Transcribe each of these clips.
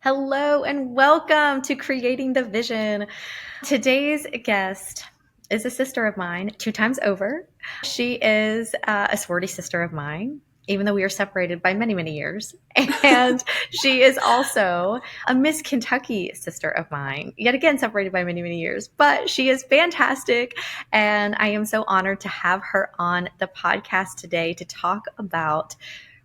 Hello and welcome to Creating the Vision. Today's guest is a sister of mine 2 times over. She is a sorority sister of mine, even though we are separated by many, many years. And she is also a Miss Kentucky sister of mine, yet again separated by many, many years. But she is fantastic. And I am so honored to have her on the podcast today to talk about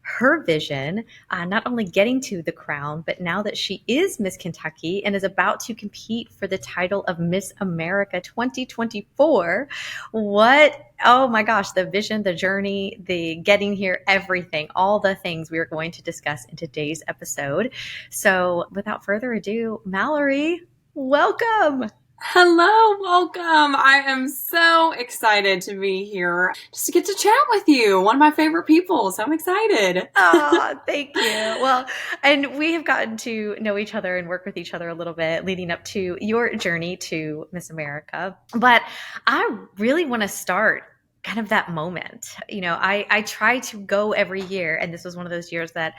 her vision, not only getting to the crown, but now that she is Miss Kentucky and is about to compete for the title of Miss America 2024. Oh my gosh, the vision, the journey, the getting here, everything, all the things we are going to discuss in today's episode. So without further ado, Mallory, welcome. Hello, welcome. I am so excited to be here just to get to chat with you. One of my favorite people, so I'm excited. Oh, thank you. Well, and we have gotten to know each other and work with each other a little bit leading up to your journey to Miss America. But I really want to start kind of that moment. I try to go every year, and this was one of those years that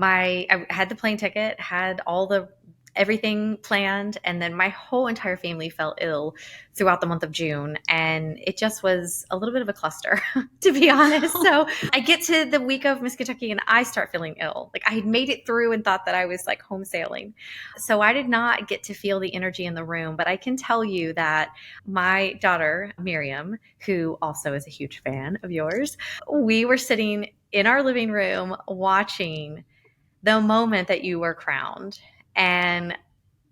I had the plane ticket, had all the everything planned, and then my whole entire family fell ill throughout the month of June, and it just was a little bit of a cluster, to be honest. So I get to the week of Miss Kentucky and I start feeling ill. Like I had made it through and thought that I was like home sailing. So I did not get to feel the energy in the room, but I can tell you that my daughter, Miriam, who also is a huge fan of yours, we were sitting in our living room watching the moment that you were crowned. And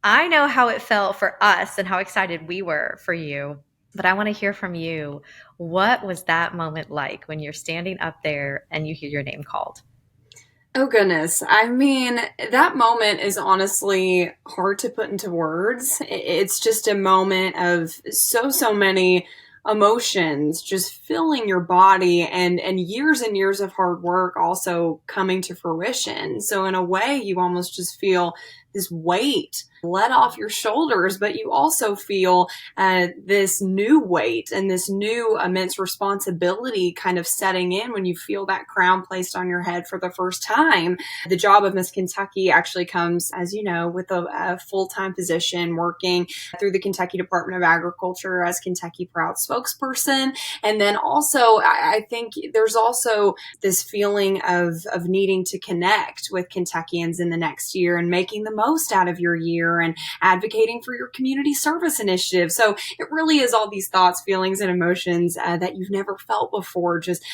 I know how it felt for us and how excited we were for you, but I want to hear from you. What was that moment like when you're standing up there and you hear your name called? Oh goodness. I mean, that moment is honestly hard to put into words. It's just a moment of so many emotions just filling your body and years of hard work also coming to fruition. So in a way, you almost just feel this weight let off your shoulders, but you also feel this new weight and this new immense responsibility kind of setting in when you feel that crown placed on your head for the first time. The job of Miss Kentucky actually comes, as you know, with a full-time position working through the Kentucky Department of Agriculture as Kentucky Proud spokesperson. And then also, I think there's also this feeling of needing to connect with Kentuckians in the next year and making the most out of your year and advocating for your community service initiative. So it really is all these thoughts, feelings, and emotions that you've never felt before, just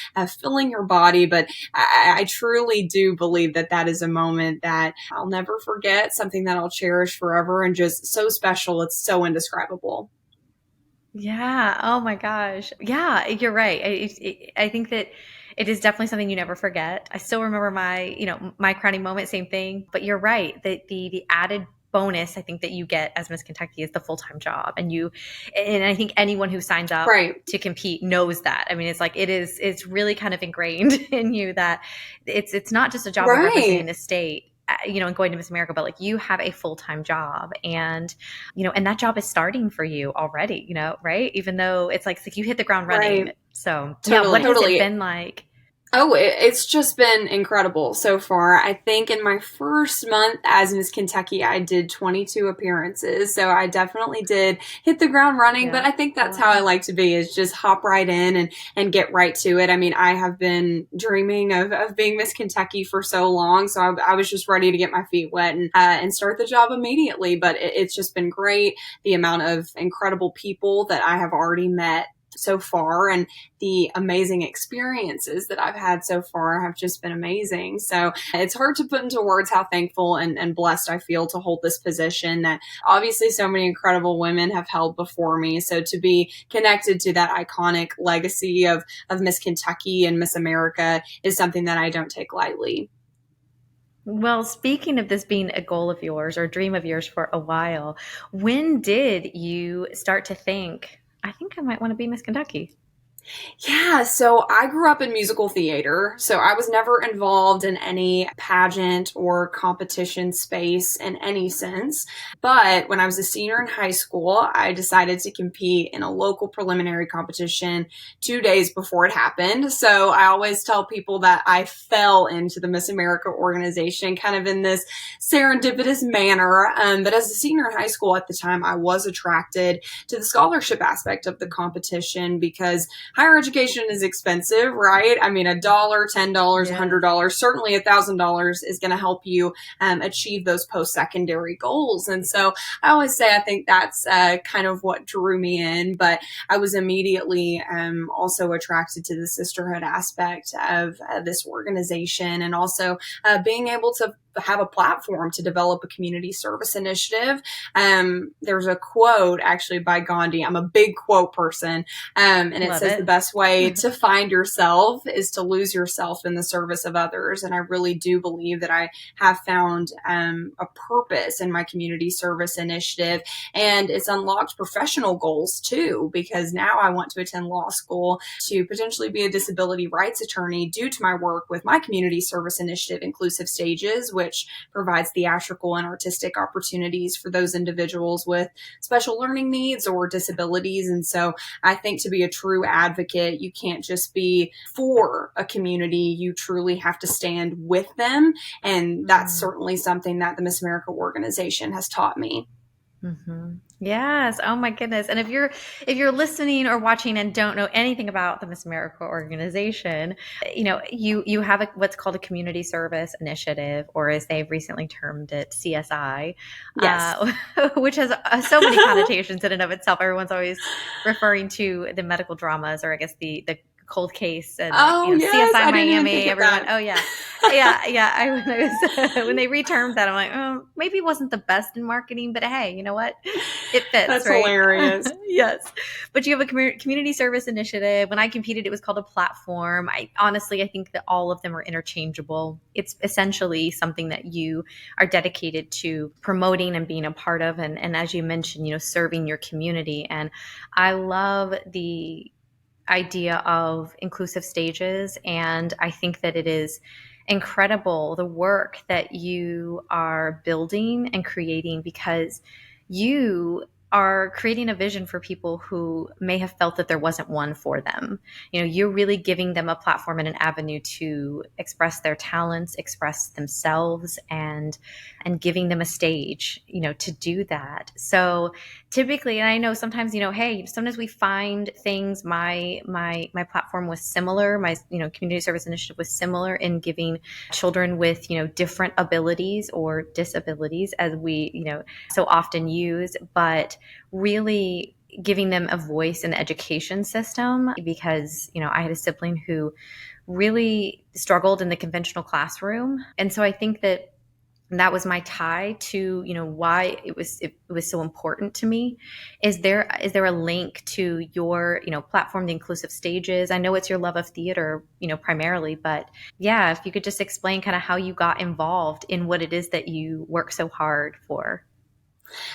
filling your body. But I truly do believe that that is a moment that I'll never forget, something that I'll cherish forever, and just so special. It's so indescribable. Yeah. Oh my gosh. Yeah, you're right. I think that it is definitely something you never forget. I still remember my crowning moment, same thing. But you're right. The added bonus I think that you get as Miss Kentucky is the full-time job. And I think anyone who signs up Right. to compete knows that. I mean, it's really kind of ingrained in you that it's not just a job of representing Right. the state. And going to Miss America, but like you have a full-time job and that job is starting for you already, right? Even though it's like you hit the ground running. Right. So yeah, what Totally. has it Totally. been like? Oh, it's just been incredible so far. I think in my first month as Miss Kentucky, I did 22 appearances. So I definitely did hit the ground running, but Yeah. I think that's how I Wow. like to be, is just hop right in and get right to it. I mean, I have been dreaming of being Miss Kentucky for so long. So I was just ready to get my feet wet and start the job immediately. But it's just been great. The amount of incredible people that I have already met so far and the amazing experiences that I've had so far have just been amazing. So it's hard to put into words how thankful and blessed I feel to hold this position that obviously so many incredible women have held before me. So to be connected to that iconic legacy of Miss Kentucky and Miss America is something that I don't take lightly. Well, speaking of this being a goal of yours or a dream of yours for a while, when did you start to think, I think I might want to be Miss Kentucky? Yeah, so I grew up in musical theater, so I was never involved in any pageant or competition space in any sense. But when I was a senior in high school, I decided to compete in a local preliminary competition 2 days before it happened. So I always tell people that I fell into the Miss America organization kind of in this serendipitous manner. But as a senior in high school at the time, I was attracted to the scholarship aspect of the competition because higher education is expensive, right? I mean, $1, $10, Yes. $100, certainly $1,000 is going to help you achieve those post-secondary goals. And so I always say I think that's kind of what drew me in, but I was immediately also attracted to the sisterhood aspect of this organization, and also being able to have a platform to develop a community service initiative. There's a quote actually by Gandhi. I'm a big quote person. And it Love says the it. best way to find yourself is to lose yourself in the service of others. And I really do believe that I have found a purpose in my community service initiative. And it's unlocked professional goals too, because now I want to attend law school to potentially be a disability rights attorney due to my work with my community service initiative, Inclusive Stages, which provides theatrical and artistic opportunities for those individuals with special learning needs or disabilities. And so I think to be a true advocate, you can't just be for a community, you truly have to stand with them. And that's Mhm. certainly something that the Miss America organization has taught me. Yes. Oh my goodness. And if you're listening or watching and don't know anything about the Miss America organization, you have what's called a community service initiative, or as they've recently termed it, CSI, Yes. which has so many connotations in and of itself. Everyone's always referring to the medical dramas, or I guess the cold case, and Oh, yes. CSI I didn't even Miami. think of Everyone, that. oh yeah, yeah. When I was when they retermed that, I'm like, oh, maybe it wasn't the best in marketing, but hey, you know what? It fits, That's right? hilarious. Yes. But you have a community service initiative. When I competed, it was called a platform. I think that all of them are interchangeable. It's essentially something that you are dedicated to promoting and being a part of, and as you mentioned, serving your community. And I love the idea of inclusive stages. And I think that it is incredible the work that you are building and creating, because you are creating a vision for people who may have felt that there wasn't one for them. You're really giving them a platform and an avenue to express their talents, express themselves, and giving them a stage, to do that. So typically, and I know sometimes, hey, sometimes we find things. My platform was similar. My community service initiative was similar in giving children with different abilities or disabilities, as we so often use, but really giving them a voice in the education system, because I had a sibling who really struggled in the conventional classroom. And so I think that was my tie to why it was so important to me. Is there a link to your platform, the inclusive stages? I know it's your love of theater primarily, but yeah, if you could just explain kind of how you got involved in what it is that you work so hard for.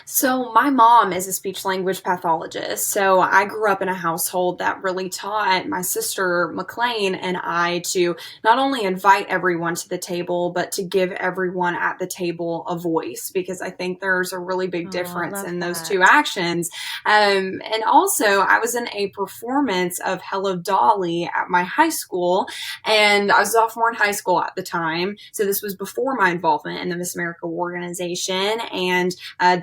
So, my mom is a speech language pathologist. So, I grew up in a household that really taught my sister McLean and I to not only invite everyone to the table, but to give everyone at the table a voice, because I think there's a really big Oh, I difference love in those two that. actions. And also, I was in a performance of Hello Dolly at my high school, and I was a sophomore in high school at the time. So, this was before my involvement in the Miss America organization. And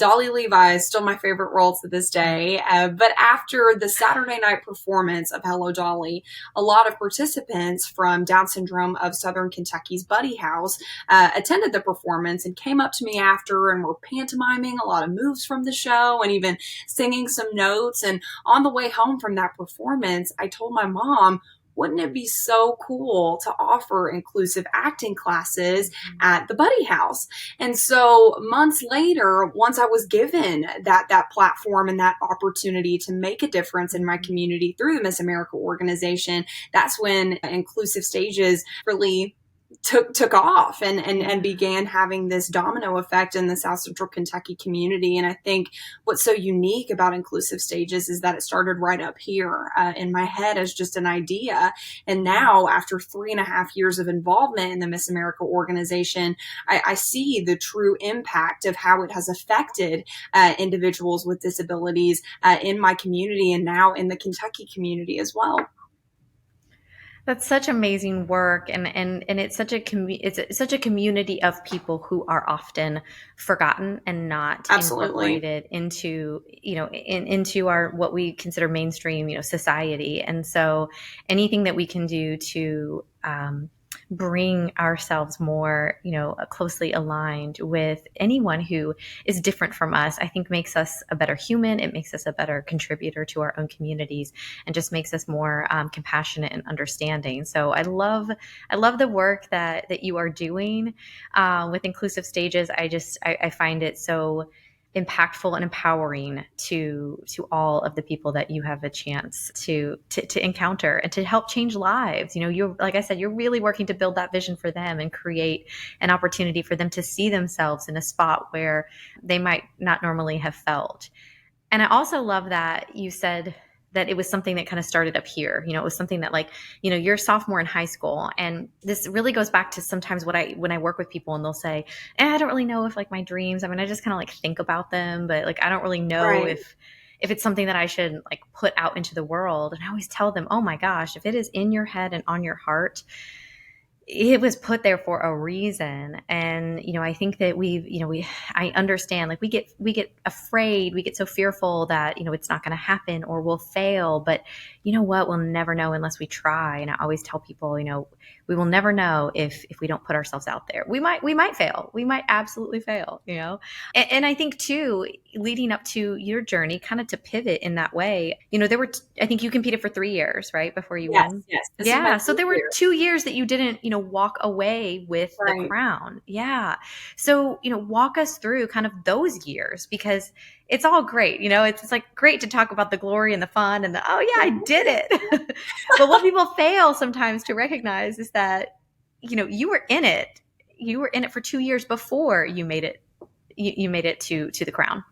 Dolly Levi is still my favorite role to this day. But after the Saturday night performance of Hello Dolly, a lot of participants from Down syndrome of Southern Kentucky's Buddy House attended the performance and came up to me after and were pantomiming a lot of moves from the show and even singing some notes. And on the way home from that performance, I told my mom, wouldn't it be so cool to offer inclusive acting classes at the Buddy House? And so months later, once I was given that platform and that opportunity to make a difference in my community through the Miss America organization, that's when Inclusive Stages really took off and Yeah. began having this domino effect in the South Central Kentucky community. And I think what's so unique about inclusive stages is that it started right up here in my head as just an idea. And now, after 3.5 years of involvement in the Miss America organization, I see the true impact of how it has affected individuals with disabilities in my community and now in the Kentucky community as well. That's such amazing work, and it's such it's such a community of people who are often forgotten and not Absolutely. incorporated into, into our what we consider mainstream, society. And so anything that we can do to bring ourselves more, closely aligned with anyone who is different from us, I think makes us a better human. It makes us a better contributor to our own communities, and just makes us more compassionate and understanding. So I love the work that you are doing with inclusive stages. I find it so impactful and empowering to all of the people that you have a chance to encounter and to help change lives. You're, like I said, you're really working to build that vision for them and create an opportunity for them to see themselves in a spot where they might not normally have felt. And I also love that you said that it was something that kind of started up here. It was something that, like, you're a sophomore in high school. And this really goes back to sometimes when I work with people and they'll say, I don't really know if, like, my dreams, I mean, I just kind of like think about them, but like, I don't really know Right. if it's something that I should like put out into the world. And I always tell them, oh my gosh, if it is in your head and on your heart, it was put there for a reason. And I think that I understand, like, we get afraid, we get so fearful that it's not going to happen or we'll fail. But you know what, we'll never know unless we try. And I always tell people, we will never know if we don't put ourselves out there. We might fail, we might absolutely fail. And I think too, leading up to your journey, kind of to pivot in that way, there were I think you competed for 3 years, right, before you Yes, won. yes. This is my Yeah. So third there were year. 2 years that you didn't, walk away with the Right. crown. Yeah. So, walk us through kind of those years, because it's all great. It's like great to talk about the glory and the fun and the, oh yeah, I did it. But what people fail sometimes to recognize is that, you were in it. You were in it for 2 years before you made it. You made it to the crown.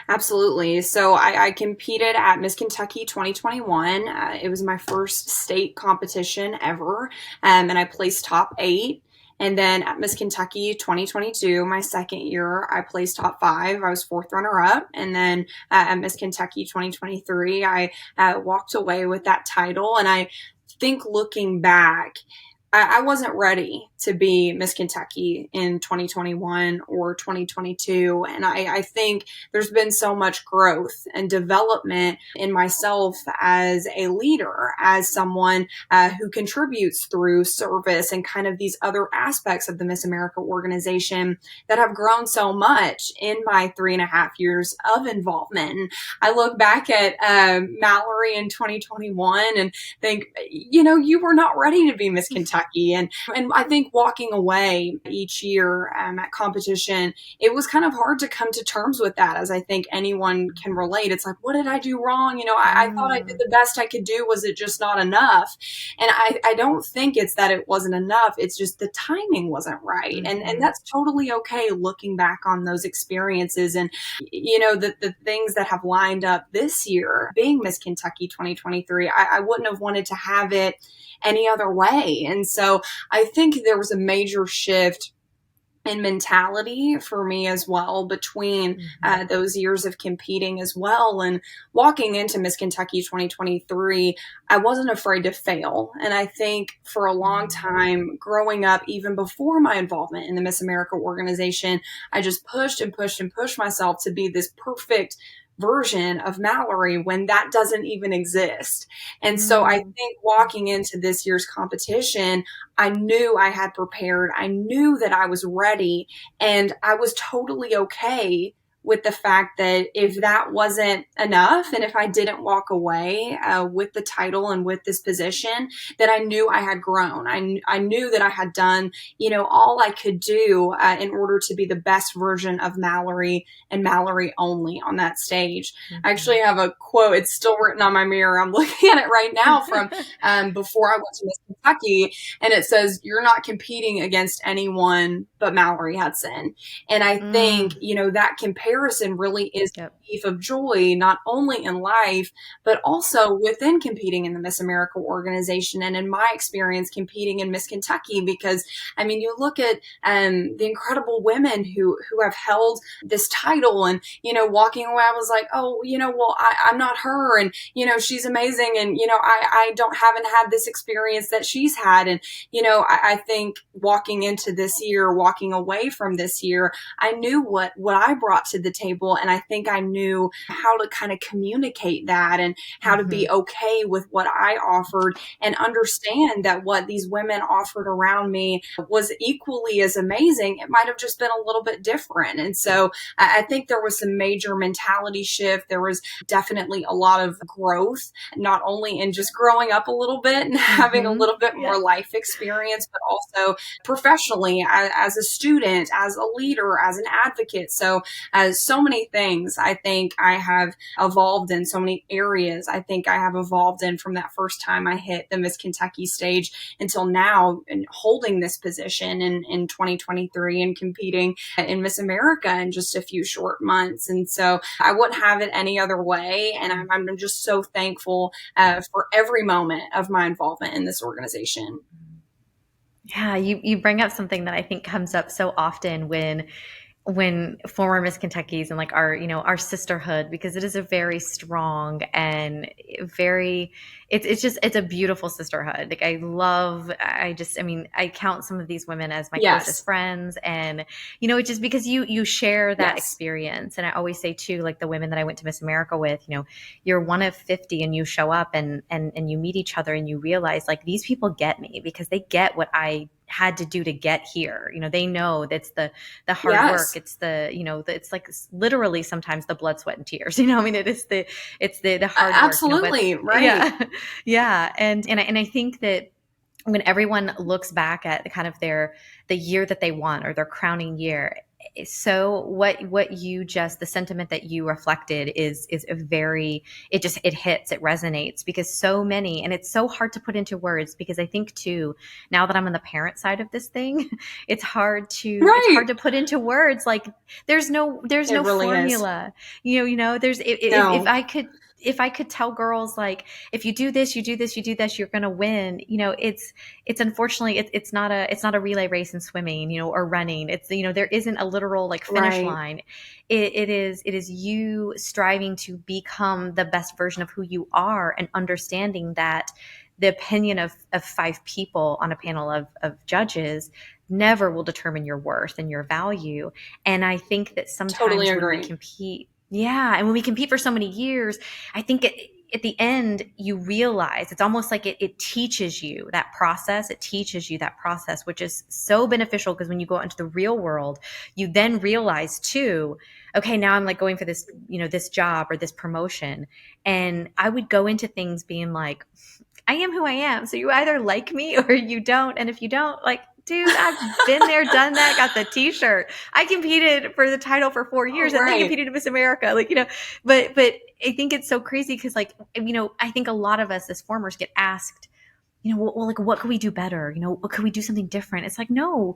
Absolutely. So I competed at Miss Kentucky 2021. It was my first state competition ever, and I placed top 8. And then at Miss Kentucky 2022, my second year, I placed top 5. I was fourth runner up. And then at Miss Kentucky 2023, I walked away with that title. And I think looking back, I wasn't ready to be Miss Kentucky in 2021 or 2022. And I think there's been so much growth and development in myself as a leader, as someone who contributes through service and kind of these other aspects of the Miss America organization that have grown so much in my 3.5 years of involvement. And I look back at Mallory in 2021 and think, you were not ready to be Miss Kentucky. And I think walking away each year at competition, it was kind of hard to come to terms with that, as I think anyone can relate. It's like, what did I do wrong? I thought I did Mm, the best I could do. Was it just not enough? And I don't think it's that it wasn't enough. It's just the timing wasn't right. And mhm, that's totally okay looking back on those experiences. And, the things that have lined up this year, being Miss Kentucky 2023, I wouldn't have wanted to have it any other way. And so I think there was a major shift in mentality for me as well between mhm, those years of competing as well. And walking into Miss Kentucky 2023, I wasn't afraid to fail. And I think for a long mhm, time growing up, even before my involvement in the Miss America organization, I just pushed and pushed and pushed myself to be this perfect version of Mallory when that doesn't even exist. And so I mm, think walking into this year's competition, I knew I had prepared. I knew that I was ready, and I was totally okay with the fact that if that wasn't enough and if I didn't walk away with the title and with this position, that I knew I had grown. I knew that I had done, all I could do in order to be the best version of Mallory and Mallory only on that stage. I actually have a quote. It's still written on my mirror. I'm looking at it right now from before I went to Miss Kentucky. And it says, "You're not competing against anyone but Mallory Hudson." And I think, that comparison really is Yep. the thief of joy, not only in life, but also within competing in the Miss America organization. And in my experience, competing in Miss Kentucky, because I mean, you look at the incredible women who have held this title, and, walking away, I was like, oh, well, I'm not her. And, she's amazing. And, I haven't had this experience that she's had. And, I think walking into this year, walking away from this year, I knew what I brought to the table. And I think I knew how to kind of communicate that and how to be okay with what I offered and understand that what these women offered around me was equally as amazing. It might have just been a little bit different. And so I think there was some major mentality shift. There was definitely a lot of growth, not only in just growing up a little bit and having a little bit more life experience, but also professionally as a student, as a leader, as an advocate. So so many things I think I have evolved in, so many areas I think I have evolved in from that first time I hit the Miss Kentucky stage until now, and holding this position in 2023 and competing in Miss America in just a few short months. And so I wouldn't have it any other way. And I'm just so thankful for every moment of my involvement in this organization. Yeah, you bring up something that I think comes up so often when former Miss Kentuckies and like our sisterhood, because it is a very strong and very it's a beautiful sisterhood. Like I count some of these women as my closest Yes. friends, and it's just because you share that Yes. experience. And I always say too, like the women that I went to Miss America with, you're one of 50 and you show up and you meet each other and you realize like these people get me because they get what I had to do to get here. They know that's the hard work. Yes. It's it's like literally sometimes the blood, sweat, and tears. I mean, it's the hard work. Absolutely. But Right. yeah, yeah, and I think that when everyone looks back at kind of the year that they won or their crowning year, so what you just the sentiment that you reflected is a very it hits, it resonates, because so many, and it's so hard to put into words, because I think too, now that I'm on the parent side of this thing, it's Right. hard to put into words. Like there's no It really is. formula. There's No. if I could tell girls, like, if you do this, you do this, you do this, you're going to win. It's unfortunately, it's not a relay race in swimming, or running. It's, there isn't a literal like finish Right. line. It is you striving to become the best version of who you are, and understanding that the opinion of five people on a panel of judges never will determine your worth and your value. And I think that Totally sometimes when we agree. compete, yeah, and when we compete for so many years, I think at the end you realize it's almost like it teaches you that process. It teaches you that process, which is so beneficial, because when you go out into the real world, you then realize too, okay, now I'm like going for this, this job or this promotion. And I would go into things being like, I am who I am. So you either like me or you don't. And if you don't, like, dude, I've been there, done that, got the t-shirt. I competed for the title for 4 years and then Right. competed in Miss America. Like, but I think it's so crazy because, like, I think a lot of us as formers get asked, well, like, what could we do better? What could we do something different? It's like, no,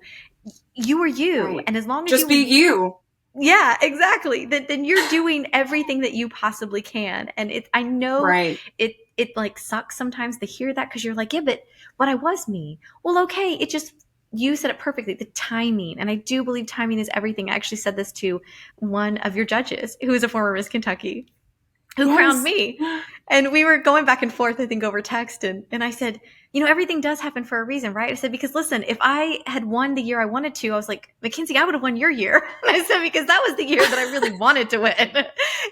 you are you. Right. And as long as Just you be were, you. yeah, exactly. Then you're doing everything that you possibly can. And I know Right. it like sucks sometimes to hear that, because you're like, yeah, but I was me. Well, okay, you said it perfectly. The timing, and I do believe timing is everything. I actually said this to one of your judges, who is a former Miss Kentucky, who crowned Yes. me, and we were going back and forth, I think, over text, and I said, everything does happen for a reason, right? I said, because listen, if I had won the year I wanted to, I was like, Mackenzie, I would have won your year. And I said, because that was the year that I really wanted to win.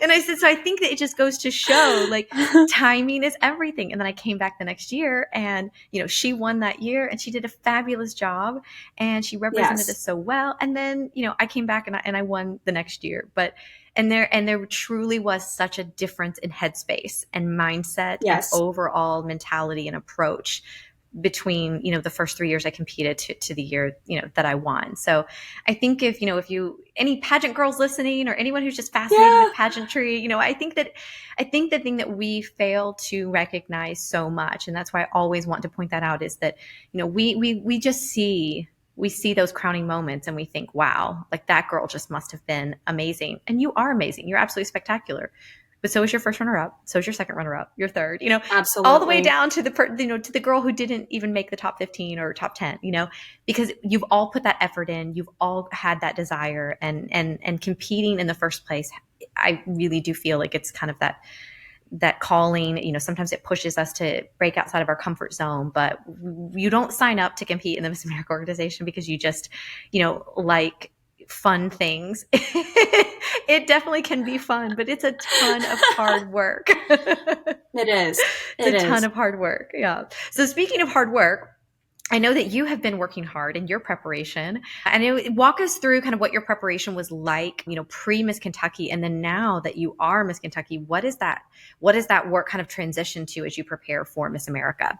And I said, so I think that it just goes to show like timing is everything. And then I came back the next year and, she won that year and she did a fabulous job and she represented us Yes. so well. And then, I came back and I won the next year. But and there truly was such a difference in headspace and mindset and Yes. overall mentality and approach between the first 3 years I competed to the year that I won. So I think if you any pageant girls listening or anyone who's just fascinated Yeah. with pageantry, I think the thing that we fail to recognize so much, and that's why I always want to point that out, is that we just see those crowning moments and we think, wow, like that girl just must have been amazing. And you are amazing. You're absolutely spectacular. But so is your first runner up. So is your second runner up, your third, all the way Absolutely. down to to the girl who didn't even make the top 15 or top 10, because you've all put that effort in. You've all had that desire and competing in the first place. I really do feel like it's kind of that calling. Sometimes it pushes us to break outside of our comfort zone, but you don't sign up to compete in the Miss America organization because you just like fun things. It definitely can be fun, but it's a ton of hard work. It is. It's It a ton is. of hard work. Yeah. So speaking of hard work, I know that you have been working hard in your preparation. And walk us through kind of what your preparation was like, pre Miss Kentucky, and then now that you are Miss Kentucky, what is that? What is that work kind of transition to as you prepare for Miss America?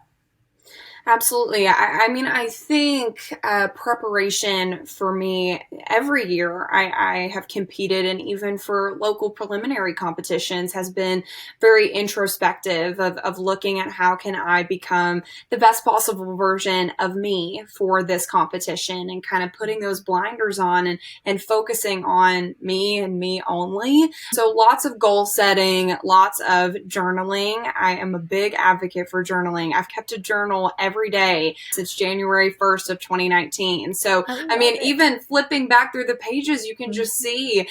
Absolutely. I mean, I think preparation for me every year I have competed, and even for local preliminary competitions has been very introspective of looking at how can I become the best possible version of me for this competition, and kind of putting those blinders on and focusing on me and me only. So lots of goal setting, lots of journaling. I am a big advocate for journaling. I've kept a journal every day since January 1st of 2019. So, I I love mean, it. even flipping back through the pages, you can just see,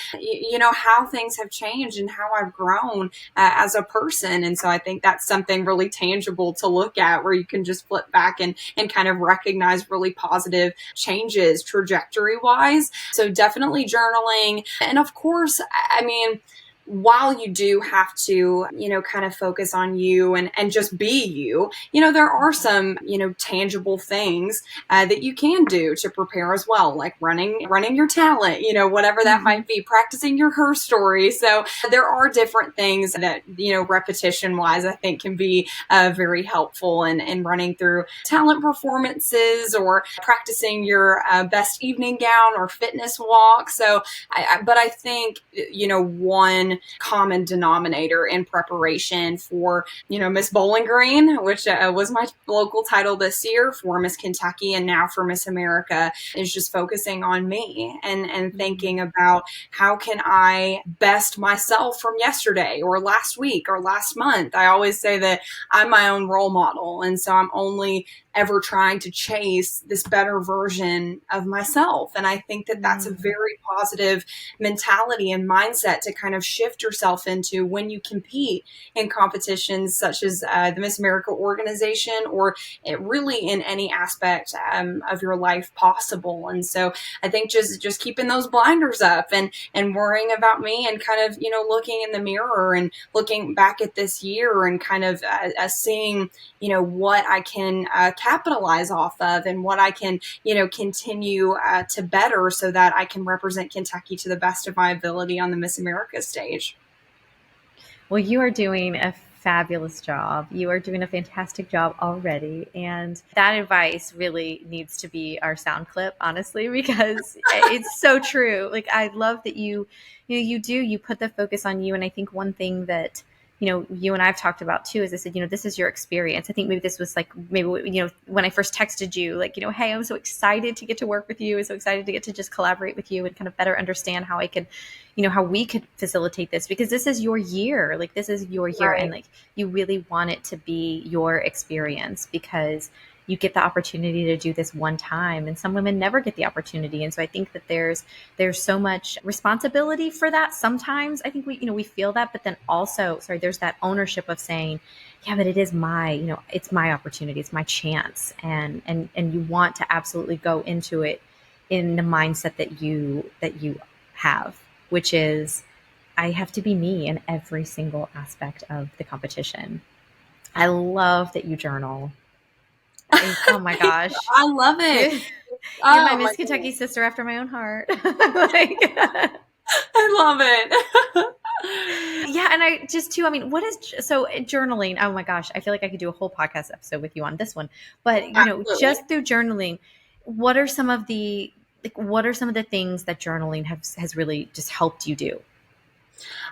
how things have changed and how I've grown as a person. And so I think that's something really tangible to look at, where you can just flip back and kind of recognize really positive changes trajectory wise. So definitely journaling. And of course, I mean, while you do have to, kind of focus on you and just be you, there are some, tangible things that you can do to prepare as well, like running your talent, whatever that Mhm. might be, practicing your her story. So there are different things that, repetition wise, I think can be very helpful in running through talent performances or practicing your best evening gown or fitness walk. So, but I think, one common denominator in preparation for, Miss Bowling Green, which was my local title this year, for Miss Kentucky, and now for Miss America, is just focusing on me and Mhm. thinking about how can I best myself from yesterday or last week or last month. I always say that I'm my own role model. And so I'm only ever trying to chase this better version of myself. And I think that that's a Mhm. very positive mentality and mindset to kind of shift yourself into when you compete in competitions such as the Miss America organization, or it really in any aspect of your life possible. And so I think just keeping those blinders up and worrying about me, and kind of looking in the mirror and looking back at this year and kind of seeing what I can capitalize off of, and what I can continue to better, so that I can represent Kentucky to the best of my ability on the Miss America stage. Well, you are doing a fabulous job. You are doing a fantastic job already. And that advice really needs to be our sound clip, honestly, because it's so true. Like, I love that you put the focus on you. And I think one thing that, you and I've talked about too is I said, this is your experience. I think maybe this was like, maybe, when I first texted you, like, hey, I'm so excited to get to work with you. I'm so excited to get to just collaborate with you and kind of better understand how I could how we could facilitate this, because this is your year. Like, this is your year, and Right. like, you really want it to be your experience, because you get the opportunity to do this one time, and some women never get the opportunity. And so I think that there's so much responsibility for that. Sometimes I think we feel that, but then also, there's that ownership of saying, yeah, but it is it's my opportunity, it's my chance. And you want to absolutely go into it in the mindset that you have, which is, I have to be me in every single aspect of the competition. I love that you journal. Oh my gosh. I love it. You're my Oh my Miss Kentucky goodness. sister after my own heart. Like, I love it. yeah, and I just too, I mean, journaling? Oh my gosh, I feel like I could do a whole podcast episode with you on this one. But, Absolutely. just through journaling, what are some of the things that journaling has really just helped you do?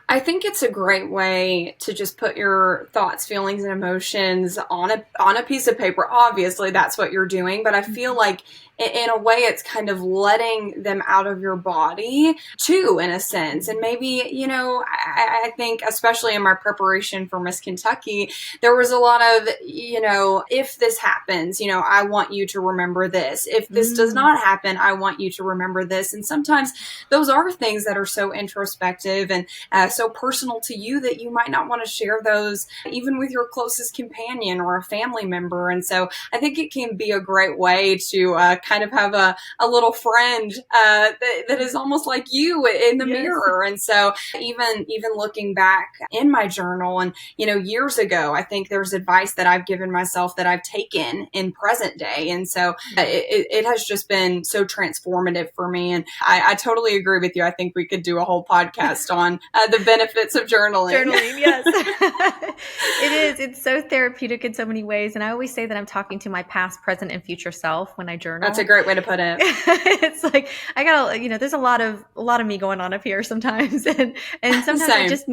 I think it's a great way to just put your thoughts, feelings, and emotions on a piece of paper. Obviously, that's what you're doing, but I feel like in a way it's kind of letting them out of your body too, in a sense. And maybe, I think especially in my preparation for Miss Kentucky, there was a lot of, if this happens, I want you to remember this. If this does Mm, not happen, I want you to remember this. And sometimes those are things that are so introspective and so personal to you that you might not want to share those even with your closest companion or a family member. And so I think it can be a great way to kind of have a little friend that is almost like you in the yes. mirror. And so even looking back in my journal and, years ago, I think there's advice that I've given myself that I've taken in present day. And so it has just been so transformative for me. And I totally agree with you. I think we could do a whole podcast on the benefits of journaling. Journaling, yes. It is. It's so therapeutic in so many ways. And I always say that I'm talking to my past, present, and future self when I That's a journal. great way to put it. It's like I gotta, there's a lot of me going on up here sometimes. And sometimes I Same. just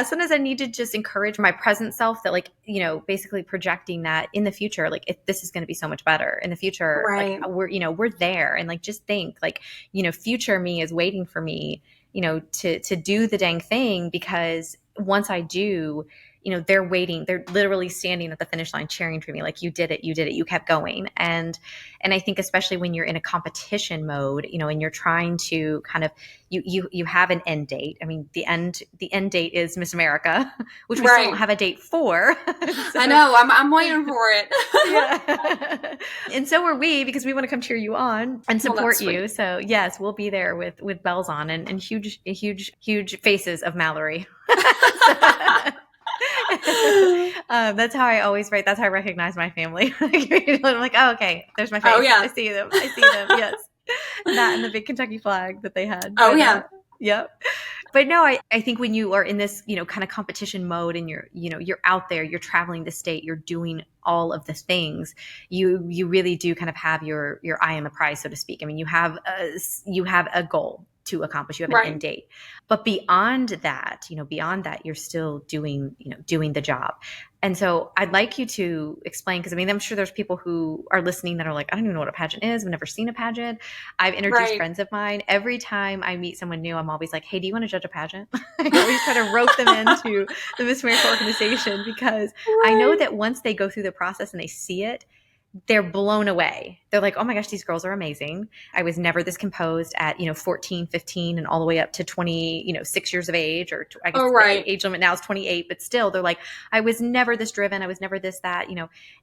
sometimes I need to just encourage my present self that, like, basically projecting that in the future, like, if this is going to be so much better in the future, like, Right. we're there. And, like, just think, like, future me is waiting for me, to do the dang thing, because once I do, they're waiting, they're literally standing at the finish line cheering for me, like, you did it, you kept going. And I think especially when you're in a competition mode, and you're trying to kind of, you have an end date. I mean, the end date is Miss America, which we still don't Right. have a date for. I So know. I'm waiting for it. yeah. And so are we, because we want to come cheer you on and Well, that's support sweet. you. So yes, we'll be there with bells on and huge faces of Mallory. That's how I always write. That's how I recognize my family. I'm like, oh, okay, there's my Oh face. I yeah. see them. I see them. Yes. That and the big Kentucky flag that they had. Oh But yeah. yep. But no, I think when you are in this, kind of competition mode, and you're out there, you're traveling the state, you're doing all of the things, you really do kind of have your eye on the prize, so to speak. I mean, you have a goal to accomplish, you have an end Right. date. But beyond that, you're still doing the job. And so I'd like you to explain, because I mean, I'm sure there's people who are listening that are like, I don't even know what a pageant is. I've never seen a pageant. I've introduced Right. friends of mine. Every time I meet someone new, I'm always like, hey, do you want to judge a pageant? I always try to rope them into the Miss America organization, because I know Right. that once they go through the process and they see it, they're blown away. They're like, oh my gosh, these girls are amazing. I was never this composed at, 14, 15, and all the way up to 20, 6 years of age, or I guess Oh the right. age limit now is 28, but still they're like, I was never this driven. I was never this, that.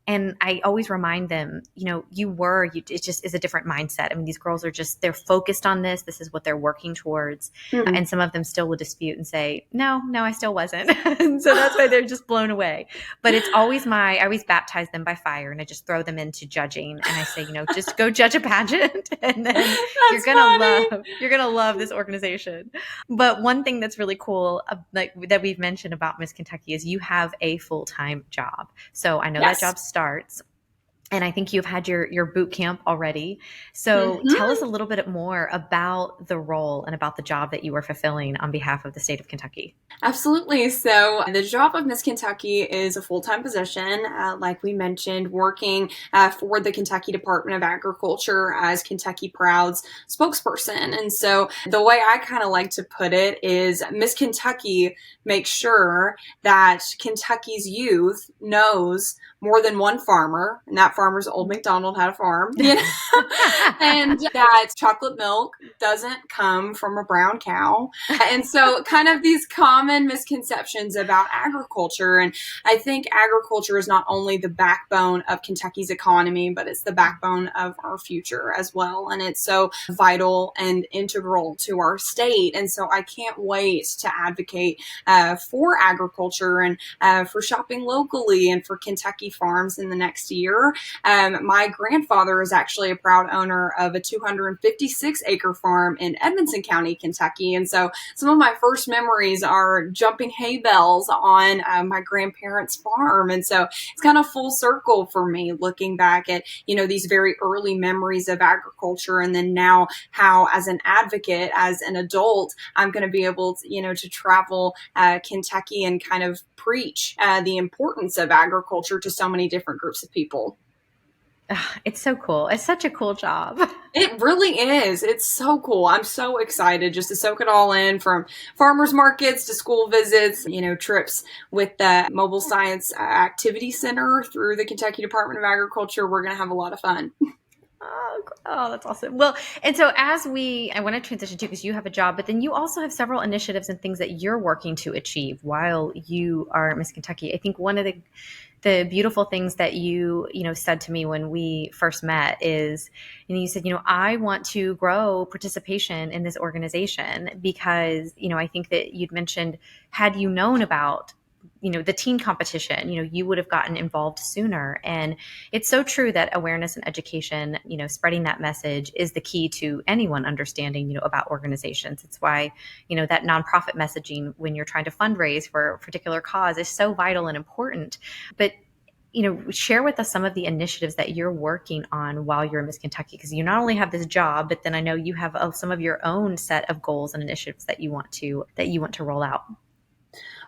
And I always remind them, it just is a different mindset. I mean, these girls are they're focused on this. This is what they're working towards. Mhm. And some of them still will dispute and say, no, I still wasn't. And so that's why they're just blown away. But I always baptize them by fire, and I just throw them into judging. And I say, just go judge a pageant, and then you're That's going to funny. love this organization. But one thing that's really cool, like that we've mentioned about Miss Kentucky, is you have a full-time job. So I know that Yes. job starts, and I think you've had your boot camp already. So tell Hmm. us a little bit more about the role and about the job that you are fulfilling on behalf of the state of Kentucky. Absolutely. So, the job of Miss Kentucky is a full time position, like we mentioned, working for the Kentucky Department of Agriculture as Kentucky Proud's spokesperson. And so, the way I kind of like to put it is Miss Kentucky makes sure that Kentucky's youth knows more than one farmer, and that farmer's old McDonald had a farm, you know, and that chocolate milk doesn't come from a brown cow. And so kind of these common misconceptions about agriculture. And I think agriculture is not only the backbone of Kentucky's economy, but it's the backbone of our future as well. And it's so vital and integral to our state. And so I can't wait to advocate for agriculture and for shopping locally and for Kentucky farms in the next year. My grandfather is actually a proud owner of a 256-acre farm in Edmonson County, Kentucky. And so some of my first memories are jumping hay bales on my grandparents' farm. And so it's kind of full circle for me looking back at, you know, these very early memories of agriculture. And then now how, as an advocate, as an adult, I'm going to be able to, you know, to travel Kentucky and kind of preach the importance of agriculture to so many different groups of people. It's so cool. It's such a cool job. It really is. It's so cool. I'm so excited just to soak it all in, from farmers markets to school visits, you know, trips with the Mobile Science Activity Center through the Kentucky Department of Agriculture. We're going to have a lot of fun. Oh, that's awesome. Well, and so I want to transition too, because you have a job, but then you also have several initiatives and things that you're working to achieve while you are Miss Kentucky. I think one of the beautiful things that you said to me when we first met is, you said, I want to grow participation in this organization because, I think that you'd mentioned, had you known about the teen competition, you would have gotten involved sooner. And it's so true that awareness and education, spreading that message is the key to anyone understanding, about organizations. It's why, that nonprofit messaging when you're trying to fundraise for a particular cause is so vital and important. But share with us some of the initiatives that you're working on while you're in Miss Kentucky, because you not only have this job, but then I know you have some of your own set of goals and initiatives that you want to roll out.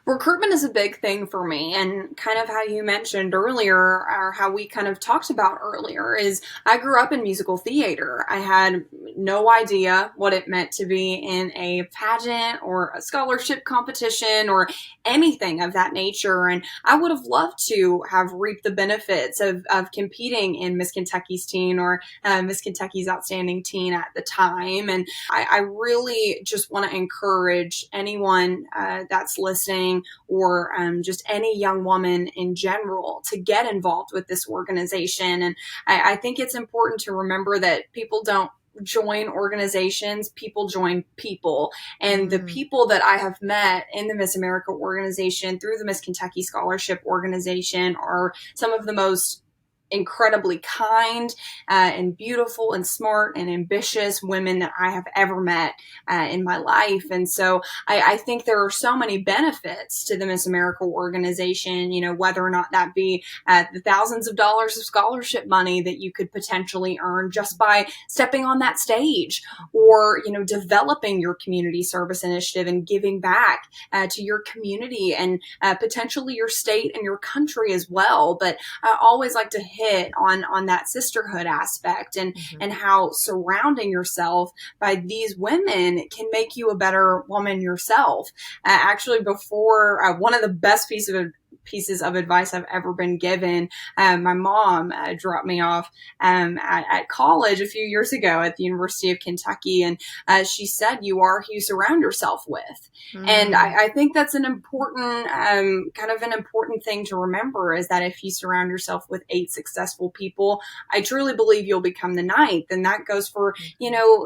Recruitment is a big thing for me, and kind of how you mentioned earlier, or how we kind of talked about earlier, is I grew up in musical theater. I had no idea what it meant to be in a pageant or a scholarship competition or anything of that nature, and I would have loved to have reaped the benefits of competing in Miss Kentucky's Teen or Miss Kentucky's Outstanding Teen at the time. And I really just want to encourage anyone that's listening, or just any young woman in general, to get involved with this organization. And I think it's important to remember that people don't join organizations, people join people. And the people that I have met in the Miss America organization through the Miss Kentucky Scholarship organization are some of the most incredibly kind and beautiful and smart and ambitious women that I have ever met in my life. And so I think there are so many benefits to the Miss America organization, whether or not that be the thousands of dollars of scholarship money that you could potentially earn just by stepping on that stage, or, developing your community service initiative and giving back to your community and potentially your state and your country as well. But I always like to hit on that sisterhood aspect, and and how surrounding yourself by these women can make you a better woman yourself. Actually, before one of the best pieces of advice I've ever been given. My mom dropped me off at college a few years ago at the University of Kentucky, and she said, "You are who you surround yourself with." And I think that's an important, kind of an important thing to remember, is that if you surround yourself with 8 successful people, I truly believe you'll become the 9th. And that goes for,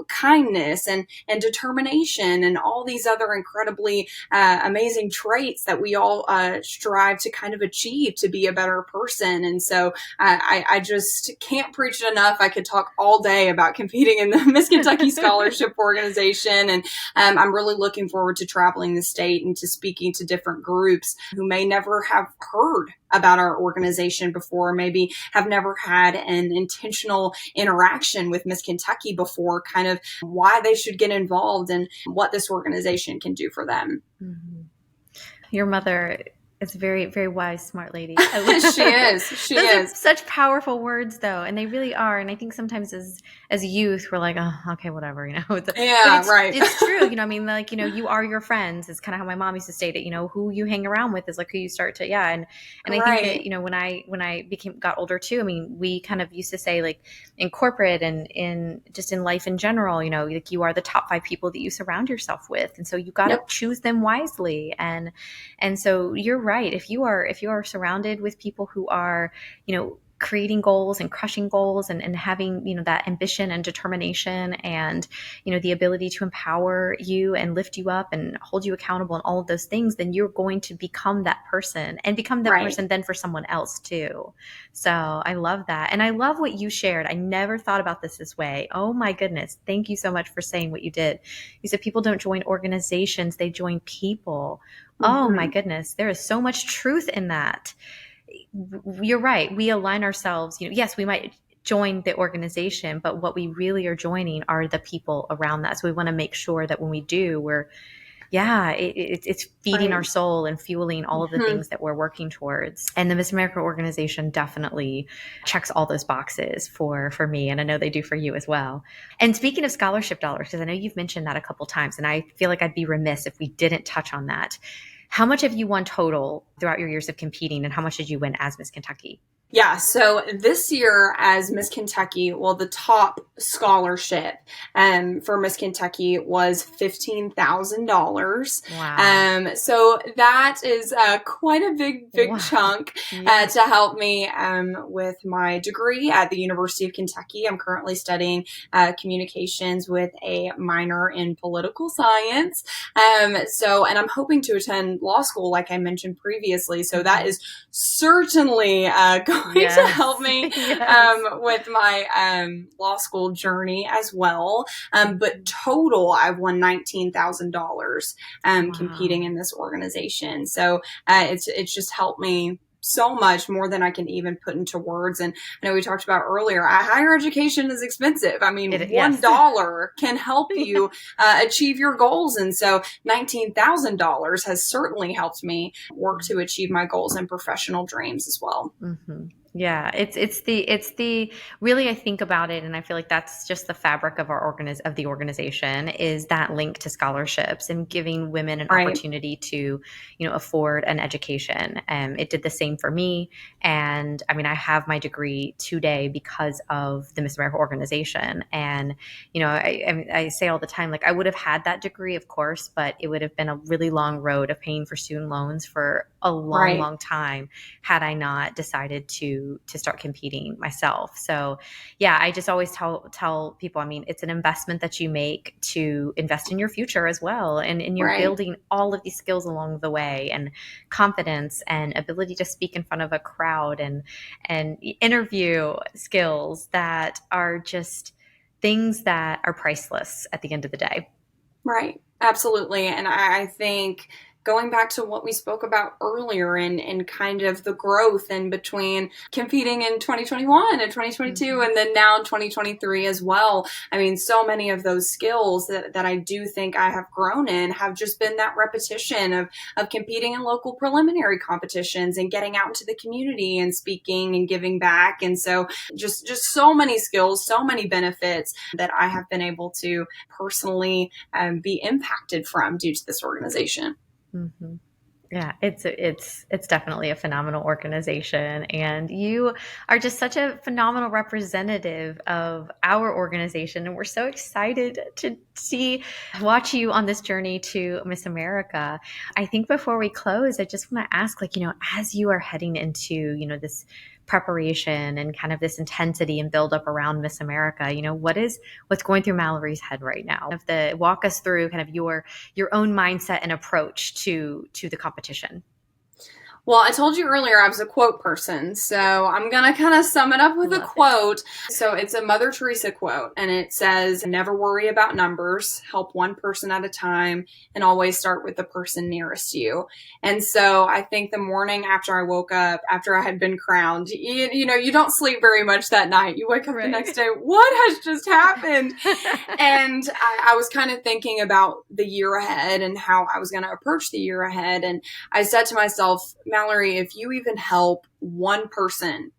kindness and determination and all these other incredibly amazing traits that we all strive to kind of achieve to be a better person. And so I just can't preach it enough. I could talk all day about competing in the Miss Kentucky Scholarship Organization. And I'm really looking forward to traveling the state and to speaking to different groups who may never have heard about our organization before, maybe have never had an intentional interaction with Miss Kentucky before, kind of why they should get involved and what this organization can do for them. Your mother It's very, very wise, smart lady. She is. She Those are is. such powerful words, though, and they really are. And I think sometimes as youth, we're like, oh, okay, whatever, But Yeah, right. it's true, I mean, like, you are your friends. It's kind of how my mom used to state it. Who you hang around with is like who you start to, yeah. And I think that Right. when I got older too. I mean, we kind of used to say like in corporate and in just in life in general, like you are the top 5 people that you surround yourself with, and so you got to Yep. choose them wisely. And so you're right. If you are surrounded with people who are, creating goals and crushing goals and having, that ambition and determination and, the ability to empower you and lift you up and hold you accountable and all of those things, then you're going to become that person and become that Right. person then for someone else too. So I love that. And I love what you shared. I never thought about this way. Oh my goodness. Thank you so much for saying what you did. You said people don't join organizations, they join people. Oh my Hmm. goodness, there is so much truth in that. You're right. We align ourselves, yes, we might join the organization, but what we really are joining are the people around that. So we want to make sure that when we do, yeah, it's feeding our Right. soul and fueling all of the Hmm. things that we're working towards. And the Miss America organization definitely checks all those boxes for me, and I know they do for you as well. And speaking of scholarship dollars, because I know you've mentioned that a couple times, and I feel like I'd be remiss if we didn't touch on that. How much have you won total throughout your years of competing, and how much did you win as Miss Kentucky? Yeah, so this year as Miss Kentucky, well, the top scholarship for Miss Kentucky was $15,000. Wow. So that is quite a big Wow. chunk Yeah. to help me with my degree at the University of Kentucky. I'm currently studying communications with a minor in political science. And I'm hoping to attend law school, like I mentioned previously. So that Mhm. is certainly going to help Yes. me Yes. with my law school journey as well. But Mhm. total, I've won $19,000 competing Wow. in this organization. So it's just helped me so much more than I can even put into words. And I know we talked about earlier, higher education is expensive. I mean, Yes. $1 can help Yeah. you achieve your goals. And so $19,000 has certainly helped me work to achieve my goals and professional dreams as well. Hmm. Yeah, it's the really, I think about it and I feel like that's just the fabric of of the organization, is that link to scholarships and giving women an Right, opportunity to, afford an education. It did the same for me, and I mean, I have my degree today because of the Miss America organization. And I say all the time, like I would have had that degree, of course, but it would have been a really long road of paying for student loans for a long, right, long time had I not decided to start competing myself. So yeah, I just always tell people, I mean, it's an investment that you make to invest in your future as well. And you're right, building all of these skills along the way, and confidence and ability to speak in front of a crowd and interview skills that are just things that are priceless at the end of the day. right. Absolutely. And I think going back to what we spoke about earlier and kind of the growth in between competing in 2021 and 2022 Mhm. and then now 2023 as well. I mean, so many of those skills that I do think I have grown in have just been that repetition of competing in local preliminary competitions and getting out into the community and speaking and giving back. And so just so many skills, so many benefits that I have been able to personally be impacted from due to this organization. Mhm. Yeah, it's definitely a phenomenal organization, and you are just such a phenomenal representative of our organization, and we're so excited to watch you on this journey to Miss America. I think before we close, I just want to ask, like, as you are heading into, this preparation and kind of this intensity and build up around Miss America, what's going through Mallory's head right now? Walk us through kind of your own mindset and approach to the competition. Well, I told you earlier I was a quote person, so I'm going to kind of sum it up with a Love it. quote. So it's a Mother Teresa quote, and it says, never worry about numbers, help one person at a time, and always start with the person nearest you. And so I think the morning after I woke up, after I had been crowned, you know, you don't sleep very much that night. You wake up the next day, what has just happened? And I was kind of thinking about the year ahead and how I was going to approach the year ahead. And I said to myself, Mallory, if you even help one person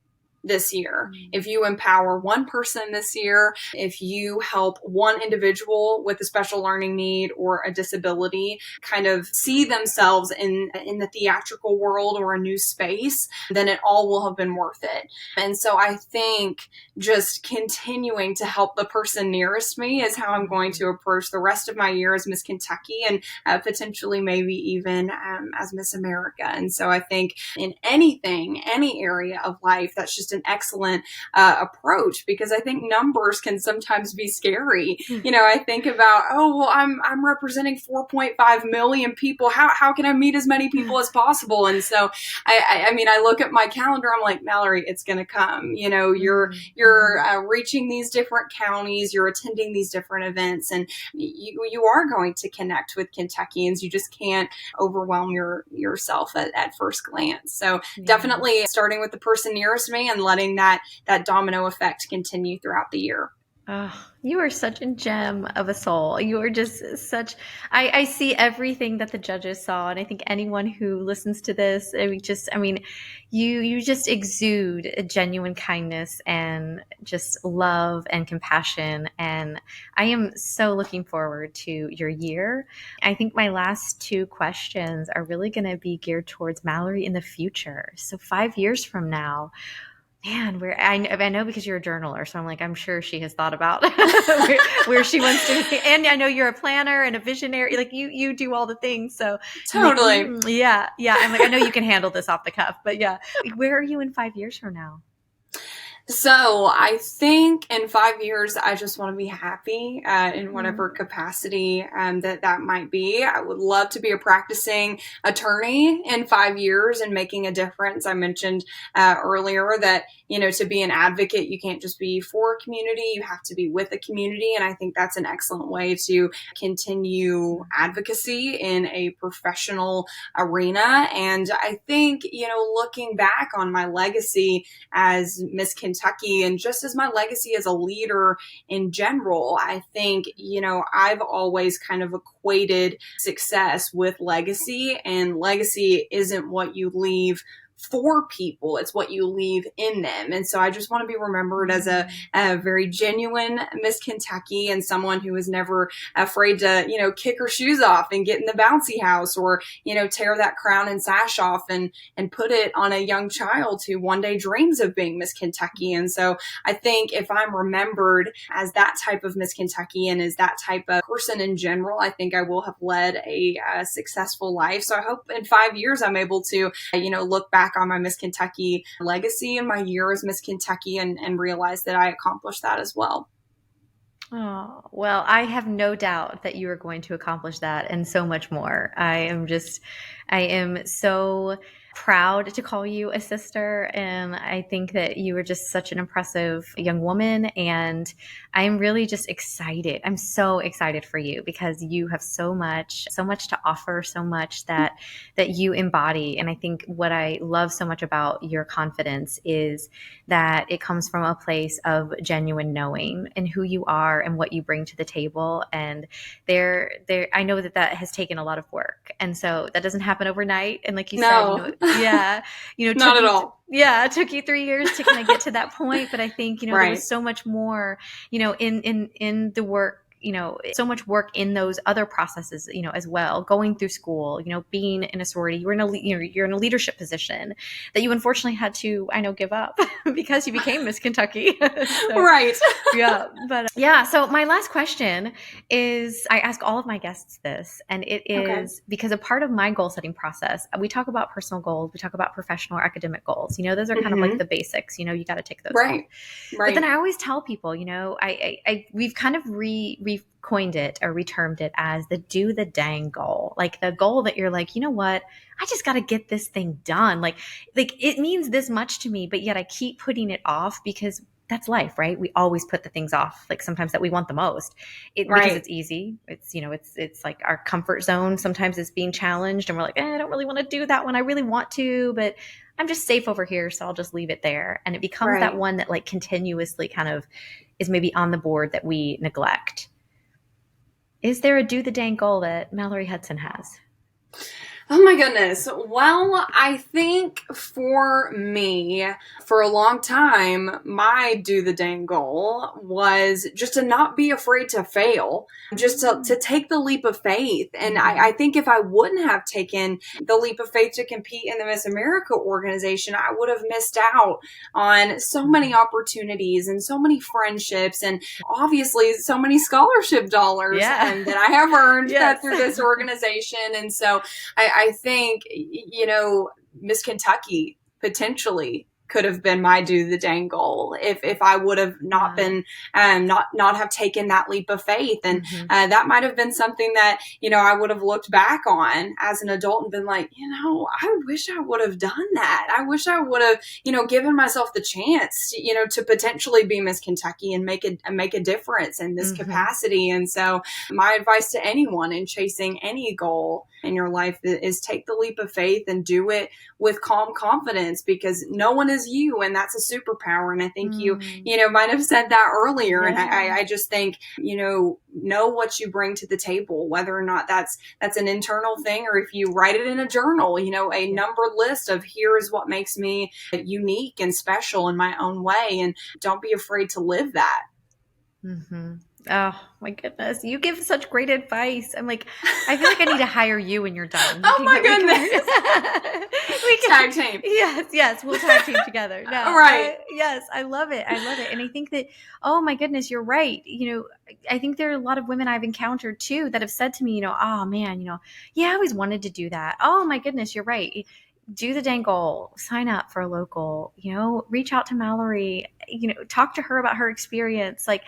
this year, if you empower one person this year, if you help one individual with a special learning need or a disability kind of see themselves in the theatrical world or a new space, then it all will have been worth it. And so I think just continuing to help the person nearest me is how I'm going to approach the rest of my year as Miss Kentucky and potentially maybe even as Miss America. And so I think in anything, any area of life, that's just an excellent approach, because I think numbers can sometimes be scary. You know, I think about, oh, well, I'm representing 4.5 million people. How can I meet as many people as possible? And so I mean, I look at my calendar, I'm like, Mallory, it's going to come. You know, you're reaching these different counties, you're attending these different events, and you are going to connect with Kentuckians. You just can't overwhelm yourself at first glance. So definitely starting with the person nearest me and letting that domino effect continue throughout the year. Oh, you are such a gem of a soul. You are just such, I see everything that the judges saw. And I think anyone who listens to this, I mean, you just exude a genuine kindness and just love and compassion. And I am so looking forward to your year. I think my last two questions are really going to be geared towards Mallory in the future. So 5 years from now, man, I know because you're a journaler, so I'm like, I'm sure she has thought about where she wants to be. And I know you're a planner and a visionary. Like you do all the things. So I'm like, Totally. yeah. I'm like, I know you can handle this off the cuff, but yeah. Where are you in 5 years from now? So I think in 5 years, I just want to be happy in whatever capacity that might be. I would love to be a practicing attorney in 5 years and making a difference. I mentioned earlier that, you know, to be an advocate, you can't just be for a community, you have to be with a community. And I think that's an excellent way to continue advocacy in a professional arena. And I think, you know, looking back on my legacy as Miss Kentucky and just as my legacy as a leader in general, I think, you know, I've always kind of equated success with legacy, and legacy isn't what you leave for people, it's what you leave in them. And so I just want to be remembered as a very genuine Miss Kentucky and someone who is never afraid to, you know, kick her shoes off and get in the bouncy house, or, you know, tear that crown and sash off and put it on a young child who one day dreams of being Miss Kentucky. And so I think if I'm remembered as that type of Miss Kentucky and as that type of person in general, I think I will have led a successful life. So I hope in 5 years I'm able to, you know, look back on my Miss Kentucky legacy and my year as Miss Kentucky and realize that I accomplished that as well. Oh, well, I have no doubt that you are going to accomplish that and so much more. I am so proud to call you a sister. And I think that you are just such an impressive young woman. And I am really just excited. I'm so excited for you because you have so much to offer, so much that you embody. And I think what I love so much about your confidence is that it comes from a place of genuine knowing and who you are and what you bring to the table. And I know that has taken a lot of work. And so that doesn't happen overnight. And like you said, Not at all. Yeah, it took you 3 years to kind of get to that point. But I think, Right. there was so much more, in the work, so much work in those other processes, as well, going through school, being in a sorority, you're in a leadership position that you unfortunately had to, give up because you became Miss Kentucky. So, right. yeah. But yeah. So my last question is, I ask all of my guests this, and it is because a part of my goal setting process, we talk about personal goals, we talk about professional or academic goals, those are kind of like the basics, you got to take those off. Right. But then I always tell people, we've kind of we coined it, or we termed it as the do the dang goal. Like the goal that you're like, you know what? I just got to get this thing done. Like it means this much to me, but yet I keep putting it off because that's life, right? We always put the things off, like sometimes that we want the most, because Right. it's easy. It's, it's like our comfort zone. Sometimes it's being challenged and we're like, I don't really want to do that one. I really want to, but I'm just safe over here. So I'll just leave it there. And it becomes that Right. one that like continuously kind of is maybe on the board that we neglect. Is there a do the dang goal that Mallory Hudson has? Oh my goodness. Well, I think for me, for a long time, my do the dang goal was just to not be afraid to fail, just to take the leap of faith. And I Mm-hmm. think if I wouldn't have taken the leap of faith to compete in the Miss America organization, I would have missed out on so many opportunities and so many friendships and obviously so many scholarship dollars Yeah. that I have earned Yes. through this organization. And so I think, Miss Kentucky potentially could have been my do the dang goal if I would have not Wow. been not have taken that leap of faith. And Mm-hmm. that might have been something that I would have looked back on as an adult and been like, I wish I would have done that. I wish I would have given myself the chance to potentially be Miss Kentucky and make a difference in this Mm-hmm. capacity. And so my advice to anyone in chasing any goal in your life is take the leap of faith and do it with calm confidence, because no one is you, and that's a superpower. And I think Mm. might have said that earlier. And Yeah. I just think, know what you bring to the table, whether or not that's an internal thing, or if you write it in a journal, a Yeah. numbered list of here is what makes me unique and special in my own way. And don't be afraid to live that. Mm-hmm. Oh my goodness. You give such great advice. I'm like, I feel like I need to hire you when you're done. Oh my We can, goodness. we Tag can, team. yes, yes, we'll tag team together. No, All right. yes, I love it. I love it. And I think that, oh my goodness, you're right. I think there are a lot of women I've encountered too that have said to me, oh man, yeah, I always wanted to do that. Oh my goodness, you're right. Do the dang goal, sign up for a local, reach out to Mallory, talk to her about her experience. Like,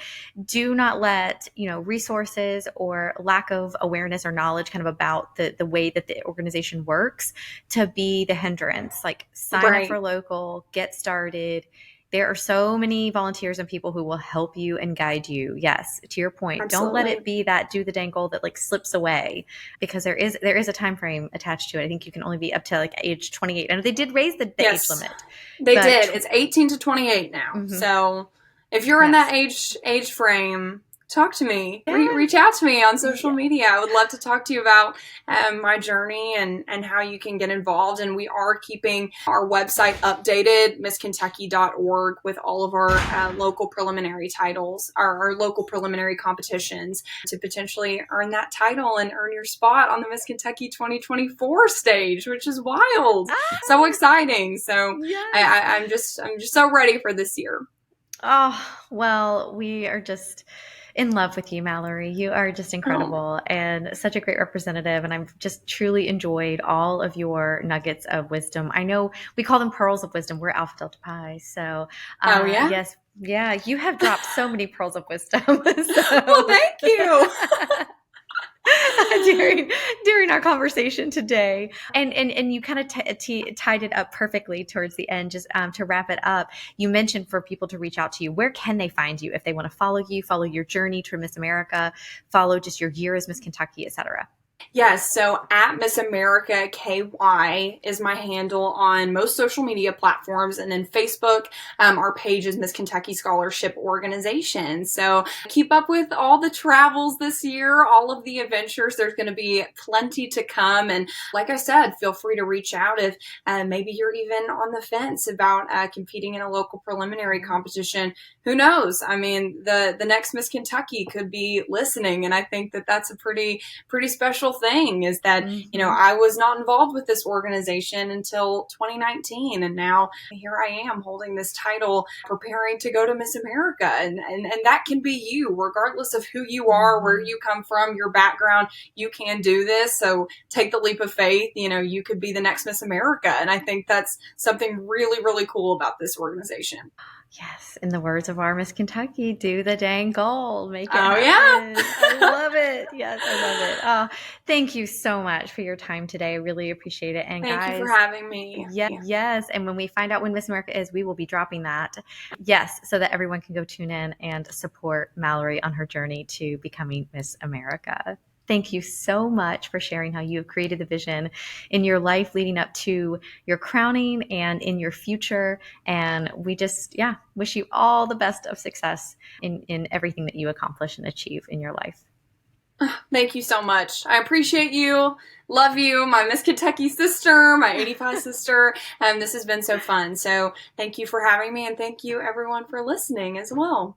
do not let, resources or lack of awareness or knowledge kind of about the way that the organization works to be the hindrance. Like, sign up for Right. local, get started. There are so many volunteers and people who will help you and guide you. Yes, to your point, don't let it Absolutely. be that do the dang goal that like slips away, because there is a time frame attached to it. I think you can only be up to like age 28, and they did raise the age Yes, limit, they but did. It's 18 to 28 now. mhm, So if you're in that yes, age frame, talk to me. yeah, Reach out to me on social yeah. media. I would love to talk to you about my journey and how you can get involved. And we are keeping our website updated, misskentucky.org, with all of our local preliminary titles, our local preliminary competitions, to potentially earn that title and earn your spot on the Miss Kentucky 2024 stage, which is wild. So Ah, exciting. So yes. I'm just so ready for this year. Oh, well, we are just in love with you, Mallory. You are just Oh, incredible and such a great representative. And I've just truly enjoyed all of your nuggets of wisdom. I know we call them pearls of wisdom. We're Alpha Delta Pi. So, oh yeah. yes, yeah, you have dropped so many pearls of wisdom. Well, So, thank you. during our conversation today, and you kind of tied it up perfectly towards the end. Just to wrap it up, you mentioned for people to reach out to you. Where can they find you if they want to follow you, follow your journey to Miss America, follow just your year as Miss Kentucky, etc.? Yes, so at Miss America KY is my handle on most social media platforms, and then Facebook, our page is Miss Kentucky Scholarship Organization. So keep up with all the travels this year, all of the adventures. There's going to be plenty to come, and like I said, feel free to reach out if maybe you're even on the fence about competing in a local preliminary competition. Who knows? I mean, the next Miss Kentucky could be listening, and I think that that's a pretty special thing, is that Mm-hmm. I was not involved with this organization until 2019, and now here I am holding this title, preparing to go to Miss America. And that can be you, regardless of who you are, where Mm-hmm. you come from, your background. You can do this, so take the leap of faith. You could be the next Miss America, and I think that's something really, really cool about this organization. Yes, in the words of our Miss Kentucky, do the dang goal, make it Oh, yeah. happen. I love it. Yes, I love it. Thank you so much for your time today. I really appreciate it. And Thank you for guys, having me. Yeah. yes. And when we find out when Miss America is, we will be dropping that. Yes, so that everyone can go tune in and support Mallory on her journey to becoming Miss America. Thank you so much for sharing how you have created the vision in your life leading up to your crowning and in your future. And we just, yeah, wish you all the best of success in everything that you accomplish and achieve in your life. Thank you so much. I appreciate you. Love you, my Miss Kentucky sister, my 85 sister. This has been so fun. So thank you for having me, and thank you everyone for listening as well.